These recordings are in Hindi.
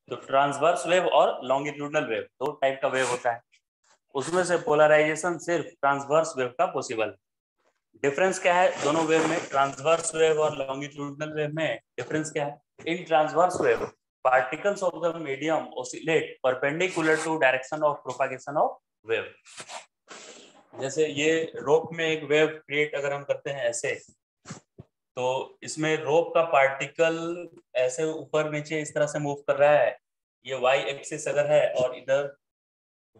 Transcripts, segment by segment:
तो ट्रांसवर्स वेव और लॉन्गिट्यूडनल वेव दो टाइप का वेव होता है, उसमें से पोलराइजेशन सिर्फ ट्रांसवर्स वेव का पॉसिबल है। डिफरेंस क्या है दोनों वेव में, ट्रांसवर्स वेव और लॉन्गिट्यूडनल वेव में डिफरेंस क्या है? In transverse wave particles of the medium oscillate perpendicular to direction of propagation of wave. जैसे ये रोप में एक वेव क्रिएट अगर हम करते हैं ऐसे, तो इसमें रोप का पार्टिकल ऐसे ऊपर नीचे इस तरह से मूव कर रहा है, ये वाई एक्सिस अगर है, और इधर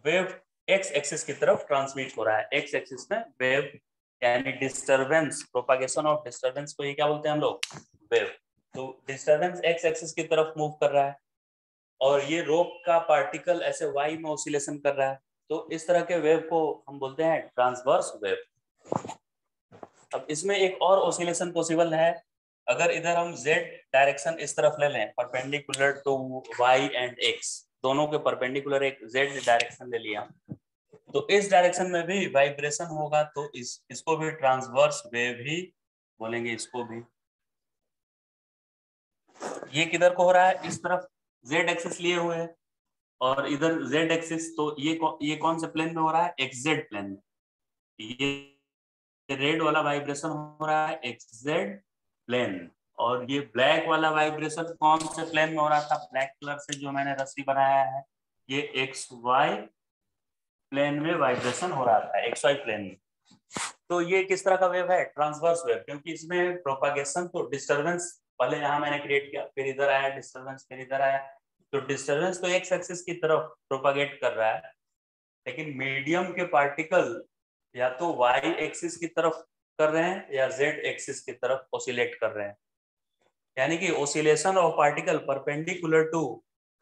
वेव एक्स एक्सिस की तरफ ट्रांसमिट हो रहा है। एक्स एक्सिस में वेव यानी डिस्टरबेंस, प्रोपागेशन ऑफ डिस्टरबेंस को ये क्या बोलते हैं हम लोग? वेव। तो डिस्टरबेंस एक्स एक्सिस की तरफ मूव कर रहा है और ये रोप का पार्टिकल ऐसे वाई में ऑसिलेशन कर रहा है, तो इस तरह के वेव को हम बोलते हैं ट्रांसवर्स वेव। अब इसमें एक और ऑसिलेशन पॉसिबल है, अगर इधर हम z डायरेक्शन इस तरफ ले लें perpendicular to y and x, दोनों के परपेंडिकुलर एक z डायरेक्शन ले लिया, तो इस डायरेक्शन में भी वाइब्रेशन होगा, तो इसको भी ट्रांसवर्स वेव ही बोलेंगे। इसको भी, ये किधर को हो रहा है? इस तरफ z एक्सिस लिए हुए है और इधर z एक्सिस, तो ये कौन से प्लेन में हो रहा है? xz प्लेन में। ये रेड वाला वाइब्रेशन हो रहा है xz प्लेन, और ये ब्लैक वाला वाइब्रेशन कौन से प्लेन में हो रहा था? ब्लैक कलर से जो मैंने रस्सी बनाया है, ये xy प्लेन में वाइब्रेशन हो रहा था, xy प्लेन में। तो ये किस तरह का वेव है? ट्रांसवर्स वेव, क्योंकि इसमें प्रोपागेशन तो डिस्टरबेंस पहले यहाँ मैंने क्रिएट किया, फिर इधर आया डिस्टरबेंस, फिर इधर आया, तो डिस्टरबेंस तो एक्स एक्सिस की तरफ प्रोपागेट कर रहा है, लेकिन मीडियम के पार्टिकल या तो वाई एक्सिस की तरफ कर रहे हैं या जेड एक्सिस की तरफ ऑसिलेट कर रहे हैं, यानी कि oscillation of particle perpendicular to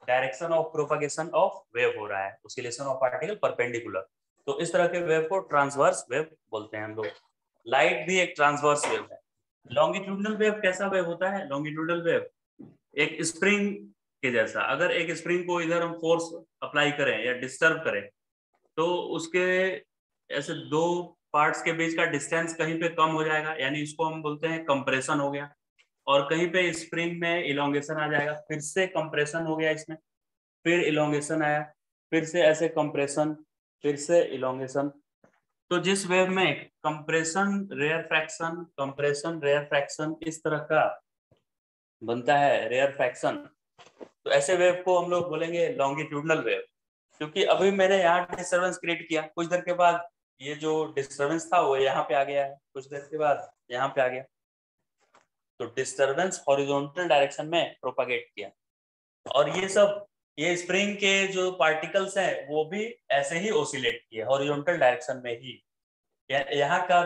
direction of propagation of wave हो रहा है, ऑसिलेशन ऑफ पार्टिकल परपेंडिकुलर। तो इस तरह के वेव को ट्रांसवर्स वेव बोलते हैं हम लोग। लाइट भी एक ट्रांसवर्स वेव है। लॉन्गिट्यूडनल वेव कैसा वेव होता है? लॉन्गिट्यूडनल वेव एक स्प्रिंग के जैसा, अगर एक स्प्रिंग को इधर हम फोर्स अप्लाई करें या डिस्टर्ब करें, तो उसके ऐसे दो पार्ट्स के बीच का डिस्टेंस कहीं पे कम हो जाएगा, यानी इसको हम बोलते हैं कंप्रेशन हो गया, और कहीं पे स्प्रिंग में इलोंगेशन आ जाएगा, फिर से कंप्रेशन हो गया इसमें, फिर इलोंगेशन आया, फिर से ऐसे कंप्रेशन, फिर से इलोंगेशन। तो जिस वेव में कंप्रेशन रेयर फ्रैक्शन इस तरह का बनता है, रेयर फ्रैक्शन, तो ऐसे वेव को हम लोग बोलेंगे लॉन्गिट्यूडनल वेव। क्योंकि अभी मैंने यहाँ डिस्टर्बेंस क्रिएट किया, कुछ देर के बाद ये जो डिस्टर्बेंस था वो यहाँ पे आ गया है, कुछ देर के बाद यहाँ पे आ गया, तो डिस्टर्बेंस हॉरिजॉन्टल डायरेक्शन में प्रोपागेट किया। और ये स्प्रिंग के जो पार्टिकल्स हैं वो भी ऐसे ही ऑसिलेट किए हॉरिजॉन्टल डायरेक्शन में ही। यहाँ का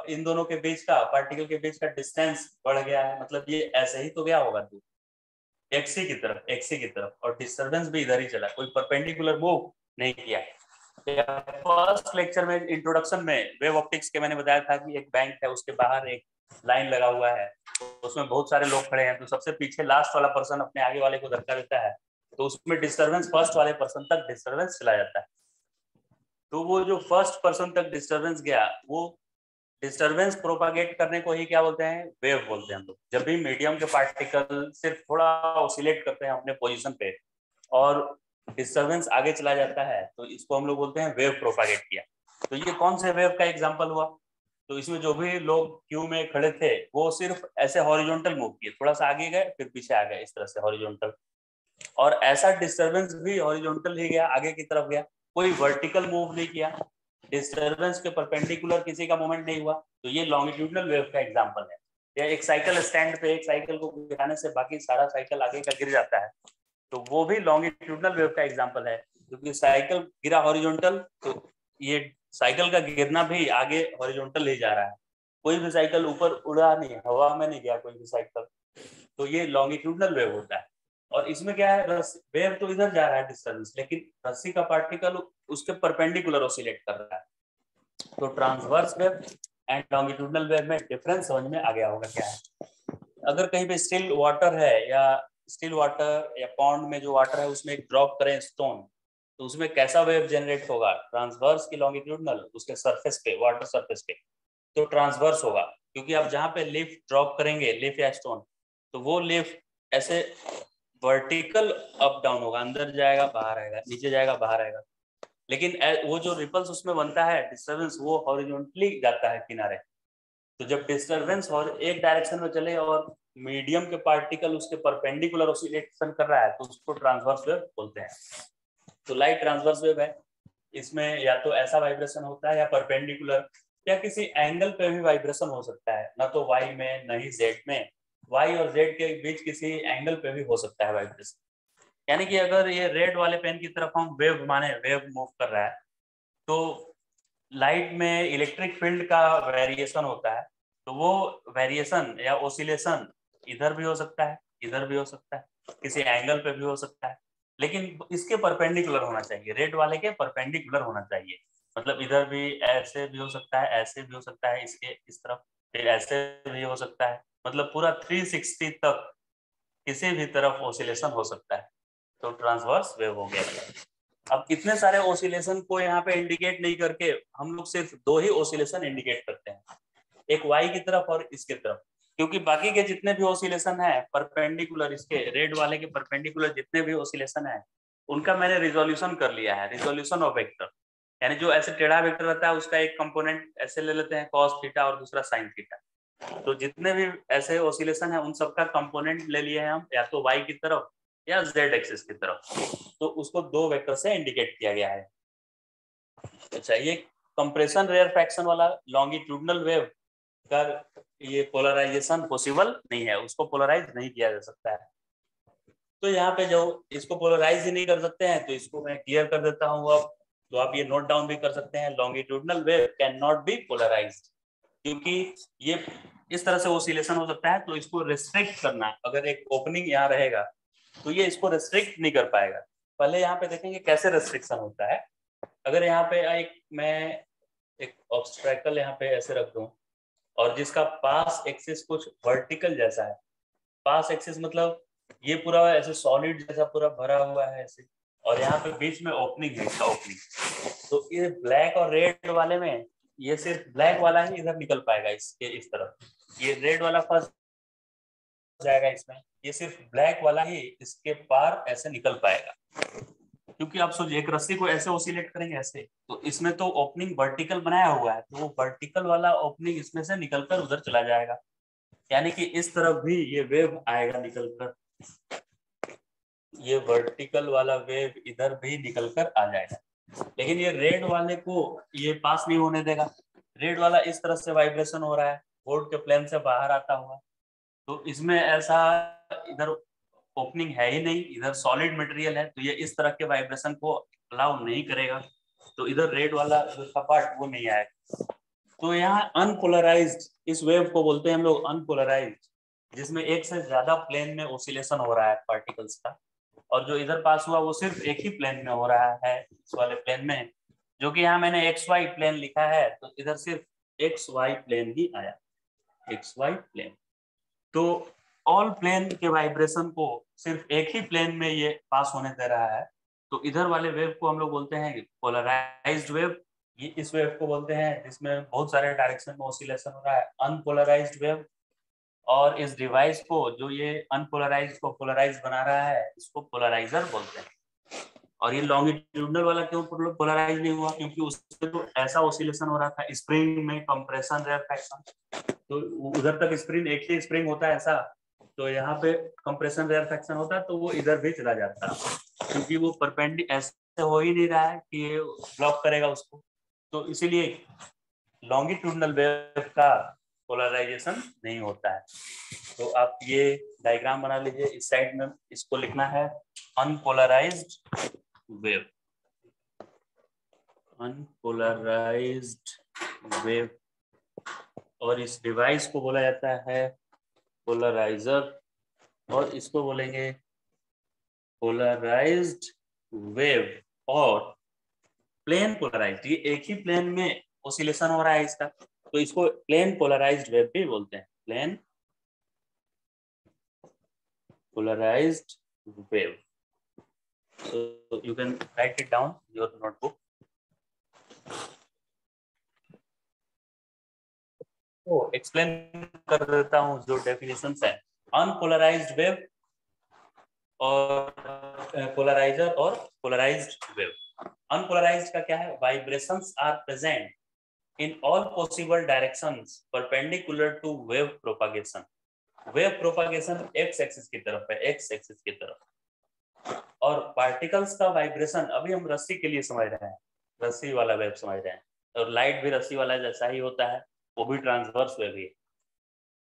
इन दोनों के बीच का, पार्टिकल के बीच का डिस्टेंस बढ़ गया है, मतलब ये ऐसे ही तो गया होगा दूर एक्सी की तरफ, और डिस्टर्बेंस भी इधर ही चला, कोई परपेंडिकुलर मूव नहीं किया। फर्स्ट लेक्चर में इंट्रोडक्शन में वेव ऑप्टिक्स के मैंने बताया था कि एक बैंक है, उसके बाहर एक लाइन लगा हुआ है, तो उसमें बहुत सारे लोग खड़े हैं, तो सबसे पीछे लास्ट वाला पर्सन अपने आगे वाले को धक्का देता है, तो उसमें डिस्टर्बेंस फर्स्ट वाले पर्सन तक डिस्टर्बेंस चला जाता है। तो वो जो फर्स्ट पर्सन तक डिस्टर्बेंस गया, वो डिस्टर्बेंस प्रोपागेट करने को ही क्या बोलते हैं? वेव बोलते हैं हम लोग। जब भी मीडियम के पार्टिकल सिर्फ थोड़ा ऑसिलेट करते हैं अपने पोजीशन पे और डिस्टर्बेंस आगे चला जाता है, तो इसको हम लोग बोलते हैं वेव प्रोपागेट किया। तो ये कौन से वेव का एग्जांपल हुआ? तो इसमें जो भी लोग क्यू में खड़े थे वो सिर्फ ऐसे हॉरिजॉन्टल मूव किए, थोड़ा सा आगे गए फिर पीछे आ गए, इस तरह से हॉरिजॉन्टल, और ऐसा डिस्टर्बेंस भी हॉरिजॉन्टल ही गया, आगे की तरफ गया, कोई वर्टिकल मूव नहीं किया, डिस्टर्बेंस के परपेंडिकुलर किसी का मूवमेंट नहीं हुआ। तो ये लॉन्गिट्यूडनल वेव का एग्जांपल है। या एक साइकिल स्टैंड पे एक साइकिल को गिराने से बाकी सारा साइकिल आगे का गिर जाता है, तो वो भी लॉन्गिट्यूडनल वेव का एग्जांपल है, क्योंकि साइकिल गिरा हॉरिजॉन्टल, तो ये साइकिल का गिरना भी आगे हॉरिजॉन्टल ही जा रहा है, कोई भी साइकिल ऊपर उड़ा नहीं, हवा में नहीं गया कोई भी साइकिल, तो ये लॉन्गिट्यूडनल वेव होता है। और इसमें क्या है, वेव तो इधर जा रहा है डिस्टेंस, लेकिन रस्सी का पार्टिकल उसके परपेंडिकुलर ऑसिलेट कर रहा है। तो transverse wave and longitudinal wave में डिफरेंस समझ में आ गया होगा क्या है। अगर कहीं पे स्टिल वाटर है, या स्टिल वाटर या पॉन्ड में जो वाटर है उसमें एक ड्रॉप करें स्टोन, तो उसमें कैसा वेव जनरेट होगा? ट्रांसवर्स की लॉन्गिट्यूडनल, उसके सरफेस पे, वाटर सरफेस पे, तो ट्रांसवर्स होगा, क्योंकि आप जहाँ पे लीफ ड्रॉप करेंगे, लीफ या स्टोन, तो वो लीफ ऐसे वर्टिकल अप डाउन होगा, अंदर जाएगा बाहर आएगा, नीचे जाएगा बाहर आएगा। लेकिन वो जो रिपल्स उसमें बनता है डिस्टर्बेंस, वो हॉरिजॉन्टली जाता है किनारे। तो जब डिस्टर्बेंस और एक डायरेक्शन में चले और मीडियम के पार्टिकल उसके परपेंडिकुलर ऑसिलेशन कर रहा है तो उसको ट्रांसवर्स वेव बोलते हैं। तो लाइट ट्रांसवर्स वेव है, इसमें या तो ऐसा वाइब्रेशन होता है या परपेंडिकुलर या किसी एंगल पे भी वाइब्रेशन हो सकता है, ना तो वाई में न ही जेड में, वाई और जेड के बीच किसी एंगल पे भी हो सकता है वाइब्रेशन। यानी कि अगर ये रेड वाले पेन की तरफ हम वेव माने, वेव मूव कर रहा है, तो लाइट में इलेक्ट्रिक फील्ड का वेरिएशन होता है, तो वो वेरिएशन या ओसिलेशन इधर भी हो सकता है, इधर भी हो सकता है, किसी एंगल पे भी हो सकता है, लेकिन इसके परपेंडिकुलर होना चाहिए, रेड वाले के परपेंडिकुलर होना चाहिए। मतलब इधर भी ऐसे भी हो सकता है, ऐसे भी हो सकता है, इसके इस तरफ, फिर ऐसे भी हो सकता है, मतलब पूरा 360 तक किसी भी तरफ ओसिलेशन हो सकता है, तो ट्रांसवर्स वेव हो गया। अब इतने सारे ओसिलेशन को यहाँ पे इंडिकेट नहीं करके हम लोग सिर्फ दो ही ओसिलेशन इंडिकेट करते हैं, एक वाई की तरफ और इसके तरफ, क्योंकि बाकी के जितने भी ओसिलेशन है परपेंडिकुलर, इसके रेड वाले के परपेंडिकुलर जितने भी ओसिलेशन है उनका मैंने रिजोल्यूशन कर लिया है, रिजोल्यूशन ऑफ वेक्टर। यानी जो ऐसे टेढ़ा वेक्टर रहता है उसका एक कंपोनेंट ऐसे ले लेते हैं cos थीटा और दूसरा sin थीटा, तो जितने भी ऐसे ओसिलेशन है उन सबका कंपोनेंट ले लिए हैं हम, या तो वाई की तरफ या जेड एक्सिस की तरफ, तो उसको दो वेक्टर से इंडिकेट किया गया है। अच्छा, ये कंप्रेशन रेयर फ्रैक्शन वाला लॉन्गिट्यूडनल वेव का ये पोलराइजेशन पॉसिबल नहीं है, उसको पोलराइज नहीं किया जा सकता है। तो यहाँ पे जो इसको पोलराइज ही नहीं कर सकते हैं तो इसको मैं क्लियर कर देता हूँ अब, तो आप ये नोट डाउन भी कर सकते हैं, longitudinal wave can not be polarised, क्योंकि ये इस तरह से ओसिलेशन हो सकता है, तो इसको रिस्ट्रिक्ट करना, अगर एक ओपनिंग यहाँ रहेगा तो ये इसको रिस्ट्रिक्ट नहीं कर पाएगा। पहले यहाँ पे देखेंगे कैसे रिस्ट्रिक्शन होता है। अगर यहाँ पे मैं एक ऑब्स्ट्रैकल यहाँ पे ऐसे रख दूं और जिसका पास एक्सिस कुछ वर्टिकल जैसा है, पास एक्सिस मतलब ये पूरा ऐसे सॉलिड जैसा पूरा भरा हुआ है ऐसे, और यहाँ पे बीच में ओपनिंग है, इसका ओपनिंग, तो ये ब्लैक और रेड वाले में ये सिर्फ ब्लैक वाला ही इधर निकल पाएगा, इसके इस तरफ, ये रेड वाला फंस जाएगा इसमें, ये सिर्फ ब्लैक वाला ही इसके पार ऐसे निकल पाएगा। क्योंकि आप सोचिए एक रस्सी को ऐसे ओसिलेट करेंगे ऐसे, तो इसमें तो ओपनिंग वर्टिकल बनाया हुआ है, तो वो वर्टिकल वाला ओपनिंग इसमें से निकलकर उधर चला जाएगा, यानी कि इस तरफ भी ये वेव आएगा निकलकर, ये वर्टिकल वाला वेव इधर भी निकलकर आ जाएगा, लेकिन ये रेड वाले को ये पास नहीं होने देगा। रेड वाला इस तरह से वाइब्रेशन हो रहा है बोर्ड के प्लेन से बाहर आता हुआ, तो इसमें ऐसा इधर ओपनिंग है ही नहीं, इधर सॉलिड मटेरियल है, तो ये इस तरह के वाइब्रेशन को अलाउ नहीं करेगा, तो इधर रेड वाला जो पार्ट वो नहीं आएगा। तो यहाँ अनपोलराइज्ड इस वेव को बोलते हैं हम लोग अनपोलराइज्ड, जिसमें एक से ज्यादा प्लेन में ओसिलेशन हो रहा है पार्टिकल्स का, और जो इधर पास हुआ वो सिर्फ एक ही प्लेन में हो रहा है, इस वाले प्लेन में, जो कि यहाँ मैंने एक्स वाई प्लेन लिखा है, तो इधर सिर्फ एक्स वाई प्लेन ही आया, एक्स वाई प्लेन। तो ऑल प्लेन के वाइब्रेशन को सिर्फ एक ही प्लेन में ये पास होने दे रहा है, तो इधर वाले वेव को हम लोग बोलते हैं पोलराइज्ड वेव। ये इस वेव को बोलते हैं जिसमें बहुत सारे डायरेक्शन में ओसिलेशन हो रहा है, अनपोलराइज्ड वेव। और इस डिवाइस को जो ये अनपोलराइज्ड को पोलराइज बना रहा है इसको पोलराइजर बोलते हैं। और ये लॉन्गिट्यूडनल वाला क्यों पोलराइज नहीं हुआ, क्योंकि उससे तो ऐसा ओसिलेशन हो रहा था स्प्रिंग में कंप्रेशन रेयर फ्रैक्शन, तो उधर तक स्प्रिंग एक ही स्प्रिंग होता है ऐसा, तो यहाँ पे कंप्रेशन रेयर फ्रैक्शन होता है, तो वो इधर भी चला जाता, क्योंकि वो परपेंडिकुलर ऐसे हो ही नहीं रहा है कि ये ब्लॉक करेगा उसको, तो इसीलिए लॉन्गिट्यूडनल वेव का पोलराइजेशन नहीं होता है। तो आप ये डायग्राम बना लीजिए, इस साइड में इसको लिखना है अनपोलराइज्ड वेव, अनपोलराइज्ड वेव, और इस डिवाइस को बोला जाता है पोलराइजर, और इसको बोलेंगे पोलराइज्ड वेव और प्लेन पोलराइज्ड, ये एक ही प्लेन में ओसिलेशन हो रहा है इसका, तो इसको प्लेन पोलराइज्ड वेव भी बोलते हैं, plane polarized wave. So you can write it down in your notebook. तो एक्सप्लेन कर देता हूँ जो डेफिनेशंस है। अनपोलराइज्ड वेव और पोलराइजर और पोलराइज्ड वेव। अनपोलराइज्ड का क्या है, vibrations are present in all possible directions perpendicular to wave propagation. Wave propagation X axis की तरफ है, एक्स एक्सिस की तरफ। और पार्टिकल्स का वाइब्रेशन अभी हम रस्सी के लिए समझ रहे हैं, रस्सी वाला वेव समझ रहे हैं, और लाइट भी रस्सी वाला जैसा ही होता है, वो भी ट्रांसवर्स वेव ही है।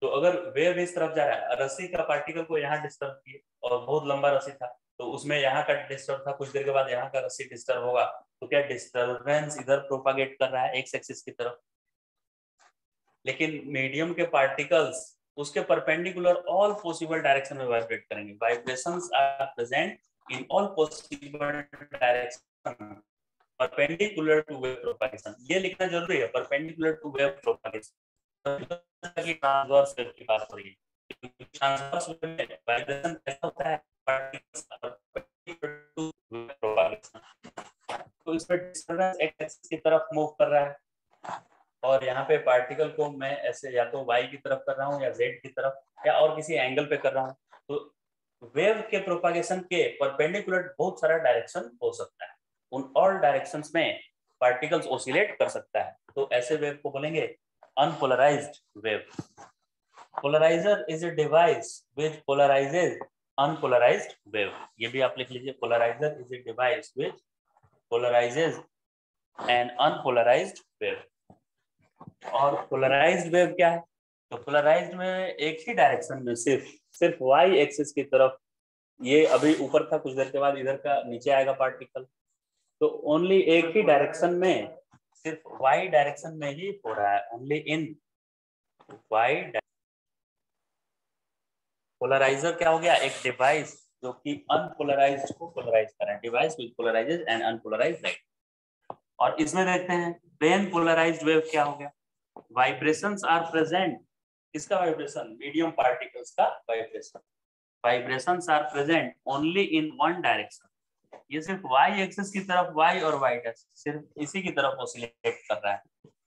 तो अगर वेव इस तरफ जा रहा है, रस्सी का पार्टिकल को यहाँ डिस्टर्ब किए और बहुत लंबा रस्सी था, तो उसमें यहाँ का डिस्टर्ब था, कुछ देर के बाद यहाँ का रस्सी डिस्टर्ब होगा, तो क्या डिस्टर्बेंस इधर प्रोपागेट कर रहा है एक्स एक्सिस की तरफ। लेकिन मीडियम के पार्टिकल्स उसके परपेंडिकुलर ऑल पॉसिबल डायरेक्शन में वाइब्रेट करेंगे। Vibrations are present in all possible direction perpendicular to wave propagation. ये लिखना जरूरी है, परपेंडिकुलर टू वेव प्रोपागेशन की ट्रांसवर्स वेव की बात हो रही है। ट्रांसवर्स वेव में वाइब्रेशन कैसा होता है, particles perpendicular to wave propagation, तो इसमें डिस्टर्बेंस एक्स एक्सिस की तरफ मूव कर रहा है, और यहाँ पे पार्टिकल को मैं ऐसे या तो y की तरफ कर रहा हूँ या z की तरफ या और किसी एंगल पे कर रहा हूँ। तो वेव के प्रोपागेशन के परपेंडिकुलर बहुत सारा डायरेक्शन हो सकता है, उन ऑल डायरेक्शंस में पार्टिकल्स ओसिलेट कर सकता है, तो ऐसे वेव को बोलेंगे unpolarized wave. Polarizer is a device which polarizes unpolarized wave. ये भी आप लिख लीजिए, polarizer is a device which polarizes an unpolarized wave. और पोलराइज्ड वेव क्या है, तो पोलराइज्ड में एक ही डायरेक्शन में सिर्फ वाई एक्सिस की तरफ, ये अभी ऊपर था, कुछ देर के बाद इधर का नीचे आएगा पार्टिकल, तो ओनली एक ही डायरेक्शन में, सिर्फ वाई डायरेक्शन में ही हो रहा है, ओनली इन वाई। पोलराइजर क्या हो गया, एक डिवाइस जो कि अनपोलराइज्ड को पोलराइज कर रहा है, device which polarizes and unpolarized light. और इसमें देखते हैं प्लेन पोलराइज्ड वेव क्या हो गया, वाइब्रेशंस आर प्रेजेंट। किसका वाइब्रेशन, मीडियम पार्टिकल्स का vibration. Vibrations are present only in one direction, ये सिर्फ वाई एक्सिस की तरफ, वाई और वाई एक्सिस सिर्फ इसी की तरफ ऑसिलेट कर रहा है,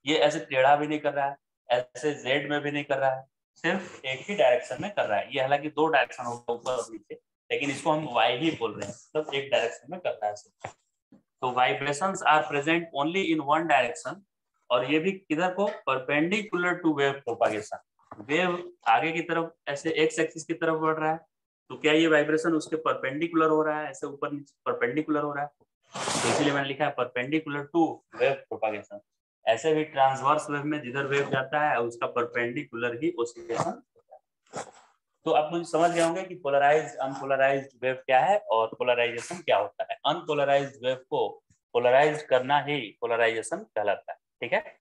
ये ऐसे टेढ़ा भी नहीं कर रहा है, ऐसे जेड में भी नहीं कर रहा है, सिर्फ एक ही डायरेक्शन में कर रहा है। ये हालांकि दो डायरेक्शन होगा, ऊपर और नीचे, लेकिन इसको हम वाई ही बोल रहे हैं, मतलब एक डायरेक्शन में कर रहा है सिर्फ। तो vibrations are present only in one direction, और ये भी किधर को, perpendicular to wave propagation. Wave आगे की तरफ ऐसे एक्स एक्सिस की तरफ बढ़ रहा है, तो क्या ये वाइब्रेशन उसके परपेंडिकुलर हो रहा है, ऐसे ऊपर नीचे परपेंडिकुलर हो रहा है, तो इसीलिए मैंने लिखा है परपेंडिकुलर टू वेव प्रोपागेशन। ऐसे भी ट्रांसवर्स वेव में जिधर वेव जाता है उसका परपेंडिकुलर ही ऑसिलेशन होता है। तो आप मुझे समझ गए होंगे कि पोलराइज्ड अनपोलराइज्ड वेव क्या है और पोलराइजेशन क्या होता है। अनपोलराइज्ड वेव को पोलराइज्ड करना ही पोलराइजेशन कहलाता है, ठीक है।